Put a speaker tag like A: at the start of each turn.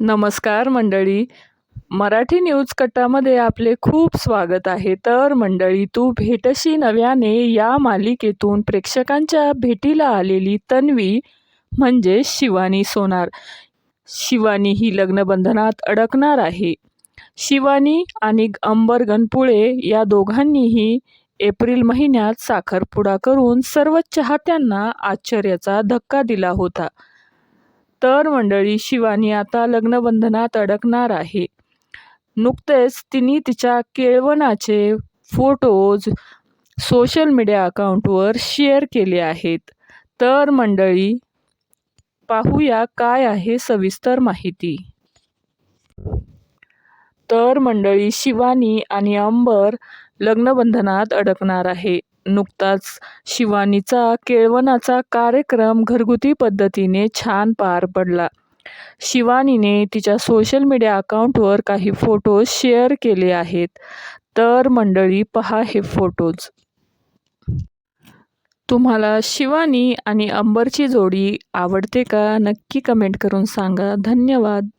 A: नमस्कार मंडळी. मराठी न्यूज कट्टामध्ये आपले खूप स्वागत आहे. तर मंडळी, तू भेटशी नव्याने या मालिकेतून प्रेक्षकांच्या भेटीला आलेली तन्वी म्हणजे शिवानी सोनार. शिवानी ही लग्नबंधनात अडकणार आहे. शिवानी आणि अंबर गणपुळे या दोघांनीही एप्रिल महिन्यात साखरपुडा करून सर्व चाहत्यांना आश्चर्याचा धक्का दिला होता. तर मंडळी, शिवानी आता लग्नबंधनात अडकणार आहे. नुकतेच तिने तिच्या केळवणाचे फोटोज सोशल मीडिया अकाउंटवर शेअर केले आहेत. तर मंडळी, पाहूया काय आहे सविस्तर माहिती. तर मंडळी, शिवानी आणि अंबर लग्नबंधनात अडकणार आहे. नुकताच शिवानीचा केळवणाचा कार्यक्रम घरगुती पद्धतीने छान पार पडला. शिवानीने तिच्या सोशल मीडिया अकाउंटवर काही फोटोज शेअर केले आहेत. तर मंडळी, पहा हे फोटोज. तुम्हाला शिवानी आणि अंबरची जोडी आवडते का? नक्की कमेंट करून सांगा. धन्यवाद.